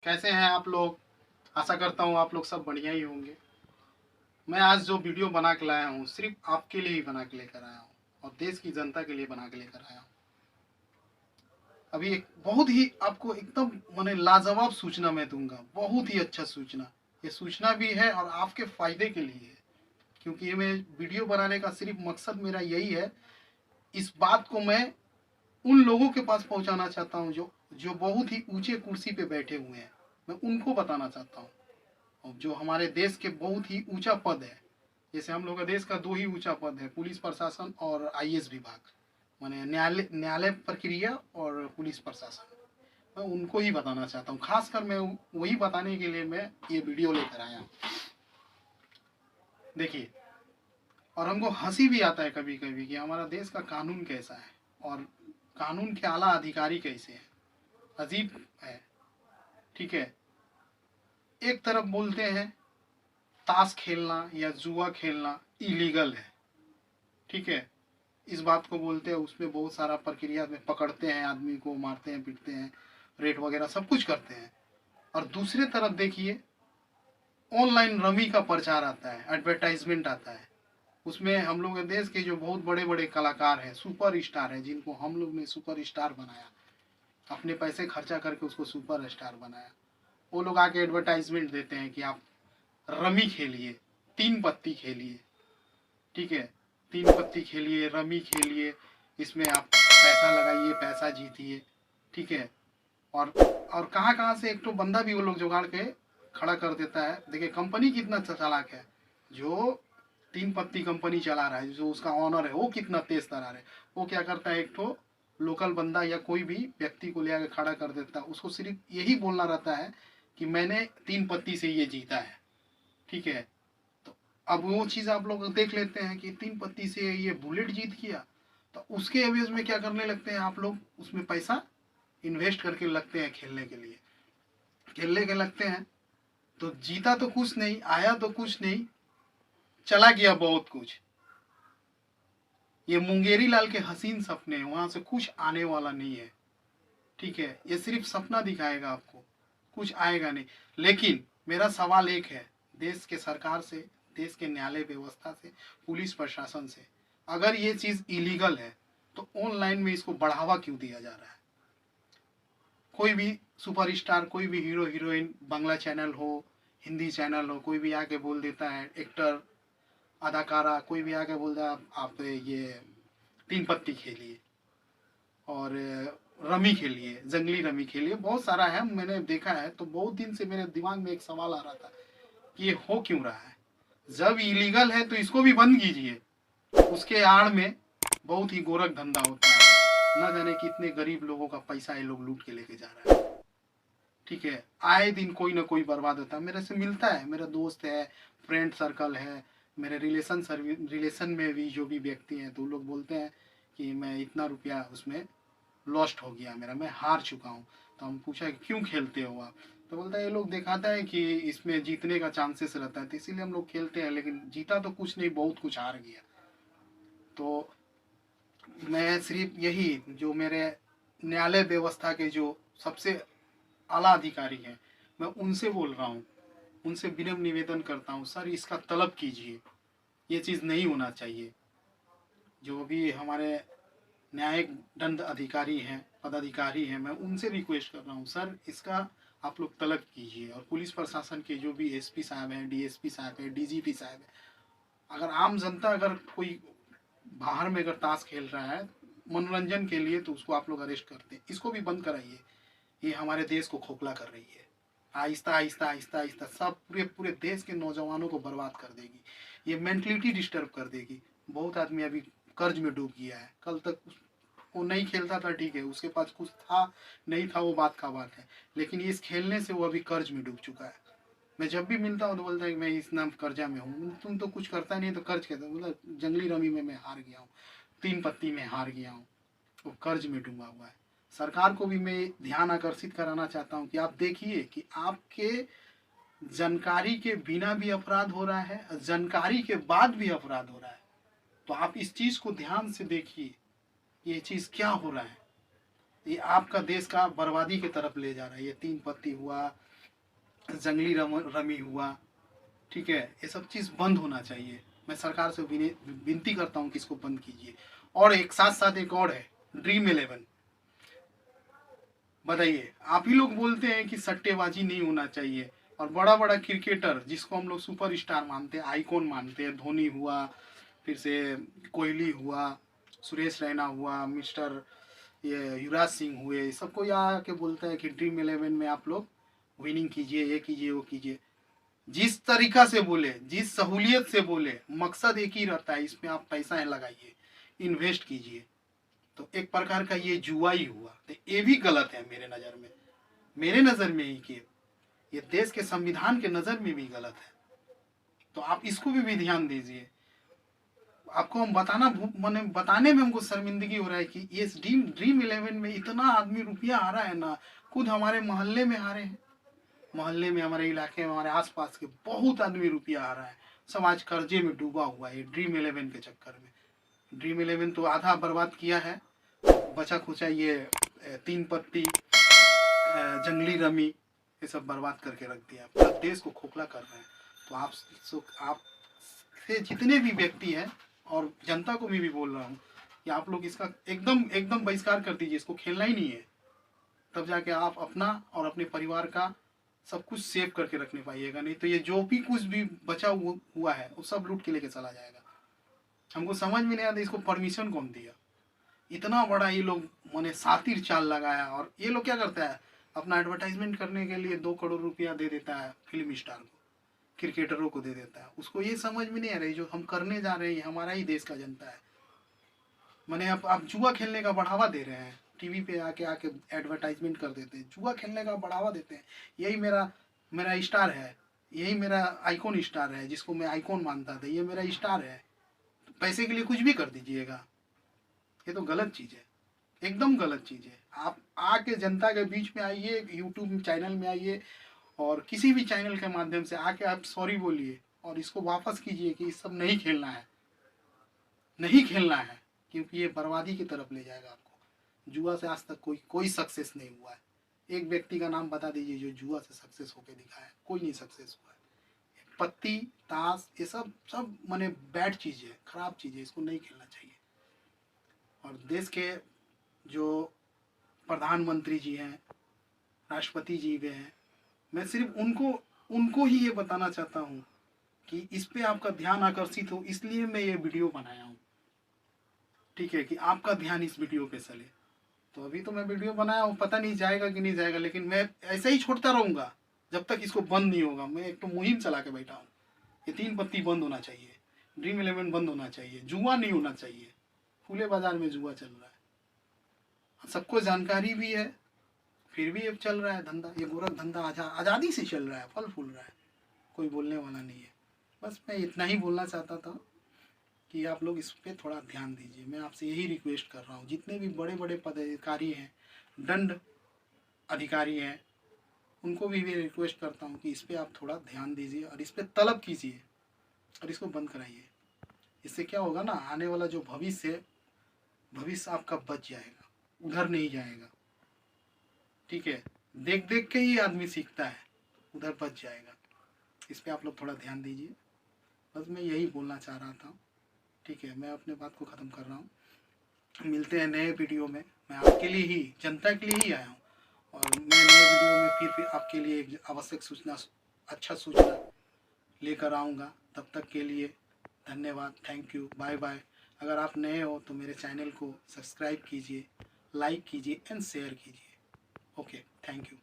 कैसे हैं आप लोग। आशा करता हूँ आप लोग सब बढ़िया ही होंगे। मैं आज जो वीडियो बना के लाया हूँ सिर्फ आपके लिए ही बना के लेकर आया हूँ और देश की जनता के लिए बना के लेकर आया हूँ। अभी एक बहुत ही आपको एकदम मैंने लाजवाब सूचना मैं दूंगा, बहुत ही अच्छा सूचना। ये सूचना भी है और आपके फायदे के लिए है, क्योंकि ये मैं वीडियो बनाने का सिर्फ मकसद मेरा यही है। इस बात को मैं उन लोगों के पास पहुंचाना चाहता हूं जो जो बहुत ही ऊंचे कुर्सी पे बैठे हुए हैं। मैं उनको बताना चाहता हूं, और जो हमारे देश के बहुत ही ऊंचा पद है। जैसे हम लोग का देश का दो ही ऊंचा पद है, पुलिस प्रशासन और आईएएस विभाग, माने न्यायालय न्यायालय प्रक्रिया और पुलिस प्रशासन। मैं उनको ही बताना चाहता हूँ, खासकर मैं वही बताने के लिए मैं ये वीडियो लेकर आया हूँ। देखिए, और हमको हंसी भी आता है कभी कभी कि हमारा देश का कानून कैसा है और कानून के आला अधिकारी कैसे हैं। अजीब है। ठीक है, एक तरफ बोलते हैं ताश खेलना या जुआ खेलना इलीगल है। ठीक है, इस बात को बोलते हैं, उसमें बहुत सारा प्रक्रिया में पकड़ते हैं, आदमी को मारते हैं, पीटते हैं, रेट वगैरह सब कुछ करते हैं। और दूसरे तरफ देखिए, ऑनलाइन रमी का प्रचार आता है, एडवर्टाइजमेंट आता है। उसमें हम लोग देश के जो बहुत बड़े बड़े कलाकार हैं, सुपर स्टार हैं, जिनको हम लोग ने सुपर स्टार बनाया, अपने पैसे खर्चा करके उसको सुपर स्टार बनाया, वो लोग आके एडवर्टाइजमेंट देते हैं कि आप रमी खेलिए, तीन पत्ती खेलिए। ठीक है, तीन पत्ती खेलिए, रमी खेलिए, इसमें आप पैसा लगाइए, पैसा जीतिए। ठीक है, और कहाँ कहाँ से एक तो बंदा भी वो लोग जुगाड़ के खड़ा कर देता है। देखिए कंपनी कितना चालाक है, जो तीन पत्ती कंपनी चला रहा है, जो उसका ऑनर है वो कितना तेज तरार है। वो क्या करता है, एक तो लोकल बंदा या कोई भी व्यक्ति को ले आकर खड़ा कर देता है, उसको सिर्फ यही बोलना रहता है कि मैंने तीन पत्ती से ये जीता है। ठीक है, तो अब वो चीज़ आप लोग देख लेते हैं कि तीन पत्ती से ये बुलेट जीत गया, तो उसके एवज में क्या करने लगते हैं आप लोग, उसमें पैसा इन्वेस्ट करके लगते हैं, खेलने के लिए खेलने के लगते हैं। तो जीता तो कुछ नहीं, आया तो कुछ नहीं, चला गया बहुत कुछ। ये मुंगेरी लाल के हसीन सपने, वहां से कुछ आने वाला नहीं है। ठीक है, ये सिर्फ सपना दिखाएगा आपको, कुछ आएगा नहीं। लेकिन मेरा सवाल एक है, देश के सरकार से, देश के न्यायालय व्यवस्था से, पुलिस प्रशासन से, अगर ये चीज इलीगल है तो ऑनलाइन में इसको बढ़ावा क्यों दिया जा रहा है। कोई भी सुपरस्टार, कोई भी हीरो हीरोइन, बांग्ला चैनल हो, हिंदी चैनल हो, कोई भी आके बोल देता है, एक्टर, अदाकारा, कोई भी आके बोल देता है आप ये तीन पत्ती खेलिए और रमी खेलिए, जंगली रमी खेलिए, बहुत सारा है, मैंने देखा है। तो बहुत दिन से मेरे दिमाग में एक सवाल आ रहा था कि ये हो क्यों रहा है। जब इलीगल है तो इसको भी बंद कीजिए। उसके आड़ में बहुत ही गोरख धंधा होता है, न जाने कितने गरीब लोगों का पैसा ये लोग लूट के लेके जा रहा है। ठीक है, आए दिन कोई ना कोई बर्बाद होता है। मेरे से मिलता है, मेरा दोस्त है, फ्रेंड सर्कल है, मेरे रिलेशन में भी जो भी व्यक्ति हैं, तो लोग बोलते हैं कि मैं इतना रुपया उसमें लॉस्ट हो गया मेरा, मैं हार चुका हूँ। तो हम पूछा कि क्यों खेलते हो आप, तो बोलता है ये लोग दिखाता है कि इसमें जीतने का चांसेस रहता है, तो इसीलिए हम लोग खेलते हैं। लेकिन जीता तो कुछ नहीं, बहुत कुछ हार गया। तो मैं सिर्फ यही, जो मेरे न्यायालय व्यवस्था के जो सबसे आला अधिकारी हैं, मैं उनसे बोल रहा हूँ, उनसे विनम्र निवेदन करता हूँ, सर इसका तलब कीजिए, ये चीज़ नहीं होना चाहिए। जो भी हमारे न्यायिक दंड अधिकारी हैं, पदाधिकारी हैं, मैं उनसे रिक्वेस्ट कर रहा हूँ, सर इसका आप लोग तलब कीजिए। और पुलिस प्रशासन के जो भी एसपी साहब हैं, डीएसपी साहब हैं, डीजीपी साहब हैं, अगर आम जनता अगर कोई बाहर में अगर ताश खेल रहा है मनोरंजन के लिए, तो उसको आप लोग अरेस्ट करते हैं, इसको भी बंद कराइए। ये हमारे देश को खोखला कर रही है, आहिस्ता आहिस्ता आहिस्ता आहिस्ता सब पूरे पूरे देश के नौजवानों को बर्बाद कर देगी, ये मेंटलिटी डिस्टर्ब कर देगी। बहुत आदमी अभी कर्ज में डूब गया है। कल तक वो नहीं खेलता था, ठीक है, उसके पास कुछ था नहीं था वो बात का बात है, लेकिन इस खेलने से वो अभी कर्ज में डूब चुका है। मैं जब भी मिलता हूँ तो बोलता है कि मैं इस नाम कर्जा में हूँ। तुम तो कुछ करता नहीं तो कर्ज कहते, मतलब जंगली रमी में मैं हार गया हूँ, तीन पत्ती में हार गया हूँ, वो कर्ज में डूबा हुआ है। सरकार को भी मैं ध्यान आकर्षित कराना चाहता हूँ कि आप देखिए कि आपके जानकारी के बिना भी अपराध हो रहा है, जानकारी के बाद भी अपराध हो रहा है। तो आप इस चीज़ को ध्यान से देखिए, ये चीज़ क्या हो रहा है। ये आपका देश का बर्बादी की तरफ ले जा रहा है। ये तीन पत्ती हुआ, जंगली रमी हुआ, ठीक है, ये सब चीज़ बंद होना चाहिए। मैं सरकार से विनती करता हूँ कि इसको बंद कीजिए। और एक साथ साथ एक और है, ड्रीम 11। बताइए, आप ही लोग बोलते हैं कि सट्टेबाजी नहीं होना चाहिए, और बड़ा बड़ा क्रिकेटर जिसको हम लोग सुपर स्टार मानते हैं, आइकॉन मानते हैं, धोनी हुआ, फिर से कोहली हुआ, सुरेश रैना हुआ, मिस्टर ये युवराज सिंह हुए, सबको यहाँ आके बोलता है कि ड्रीम 11 में आप लोग विनिंग कीजिए, ये कीजिए, वो कीजिए। जिस तरीका से बोले, जिस सहूलियत से बोले, मकसद एक ही रहता है, इसमें आप पैसा लगाइए, इन्वेस्ट कीजिए। तो एक प्रकार का ये जुआ ही हुआ, तो ये भी गलत है मेरे नज़र में, मेरे नज़र में ही कि ये देश के संविधान के नज़र में भी गलत है। तो आप इसको भी ध्यान दीजिए। आपको हम मैंने बताने में हमको शर्मिंदगी हो रहा है कि ये ड्रीम 11 में इतना आदमी रुपया हारा है ना, खुद हमारे मोहल्ले में हारे हैं, मोहल्ले में, हमारे इलाके में, हमारे आसपास के बहुत आदमी रुपया हारा है। समाज कर्जे में डूबा हुआ है ड्रीम 11 के चक्कर में। ड्रीम 11 तो आधा बर्बाद किया है, बचा खुचा ये 3 पत्ती, जंगली रमी, ये सब बर्बाद करके रख दिया, पूरा देश को खोखला कर रहे हैं। तो आप से जितने भी व्यक्ति हैं और जनता को भी बोल रहा हूँ कि आप लोग इसका एकदम बहिष्कार कर दीजिए, इसको खेलना ही नहीं है। तब जाके आप अपना और अपने परिवार का सब कुछ सेव करके रखने पाइएगा, नहीं तो ये जो भी कुछ भी बचा हुआ है वो सब लूट के लेके चला जाएगा। हमको समझ में नहीं आता इसको परमिशन कौन दिया। इतना बड़ा ये लोग मैंने सातिर चाल लगाया, और ये लोग क्या करता है, अपना एडवर्टाइजमेंट करने के लिए 2 करोड़ रुपया दे देता है फिल्म स्टार को, क्रिकेटरों को दे देता है। उसको ये समझ में नहीं आ रही जो हम करने जा रहे हैं हमारा ही देश का जनता है। मैंने आप जुआ खेलने का बढ़ावा दे रहे हैं, टीवी पे आके आके एडवर्टाइजमेंट कर देते हैं, जुआ खेलने का बढ़ावा देते हैं। यही मेरा मेरा स्टार है, यही मेरा आइकॉन स्टार है, जिसको मैं आइकॉन मानता था, ये मेरा स्टार है। तो पैसे के लिए कुछ भी कर दीजिएगा, ये तो गलत चीज़ है, एकदम गलत चीज़ है। आप आके जनता के बीच में आइए, यूट्यूब चैनल में आइए, और किसी भी चैनल के माध्यम से आके आप सॉरी बोलिए और इसको वापस कीजिए कि इस सब नहीं खेलना है, नहीं खेलना है, क्योंकि ये बर्बादी की तरफ ले जाएगा आपको। जुआ से आज तक कोई सक्सेस नहीं हुआ है। एक व्यक्ति का नाम बता दीजिए जो जुआ से सक्सेस होके दिखाया है, कोई नहीं सक्सेस हुआ है। पत्ती, ताश, ये सब माने बैड चीज़ है, खराब चीज़ है, इसको नहीं खेलना चाहिए। और देश के जो प्रधानमंत्री जी हैं, राष्ट्रपति जी भी हैं, मैं सिर्फ उनको ही ये बताना चाहता हूँ कि इस पे आपका ध्यान आकर्षित हो, इसलिए मैं ये वीडियो बनाया हूँ, ठीक है, कि आपका ध्यान इस वीडियो पे चले। तो अभी तो मैं वीडियो बनाया हूँ, पता नहीं जाएगा कि नहीं जाएगा, लेकिन मैं ऐसे ही छोड़ता रहूँगा जब तक इसको बंद नहीं होगा। मैं एक तो मुहिम चला के बैठा हूँ, ये 3 पत्ती बंद होना चाहिए, ड्रीम 11 बंद होना चाहिए, जुआ नहीं होना चाहिए। खुले बाजार में जुआ चल रहा है, सबको जानकारी भी है, फिर भी अब चल रहा है धंधा, ये गोरख धंधा आज़ादी से चल रहा है, फल फूल रहा है, कोई बोलने वाला नहीं है। बस मैं इतना ही बोलना चाहता था कि आप लोग इस पर थोड़ा ध्यान दीजिए। मैं आपसे यही रिक्वेस्ट कर रहा हूँ, जितने भी बड़े बड़े पदाधिकारी हैं, दंड अधिकारी हैं, उनको भी रिक्वेस्ट करता हूँ कि इस पर आप थोड़ा ध्यान दीजिए और इस पर तलब कीजिए और इसको बंद कराइए। इससे क्या होगा ना, आने वाला जो भविष्य आपका बच जाएगा, उधर नहीं जाएगा, ठीक है। देख देख के ही आदमी सीखता है, उधर बच जाएगा। इस पर आप लोग थोड़ा ध्यान दीजिए, बस मैं यही बोलना चाह रहा था, ठीक है। मैं अपने बात को ख़त्म कर रहा हूँ, मिलते हैं नए वीडियो में। मैं आपके लिए ही, जनता के लिए ही आया हूँ, और मैं नए वीडियो में फिर आपके लिए एक आवश्यक सूचना, अच्छा सूचना लेकर आऊँगा। तब तक के लिए धन्यवाद, थैंक यू, बाय बाय। अगर आप नए हो तो मेरे चैनल को सब्सक्राइब कीजिए, लाइक कीजिए एंड शेयर कीजिए। Okay, thank you.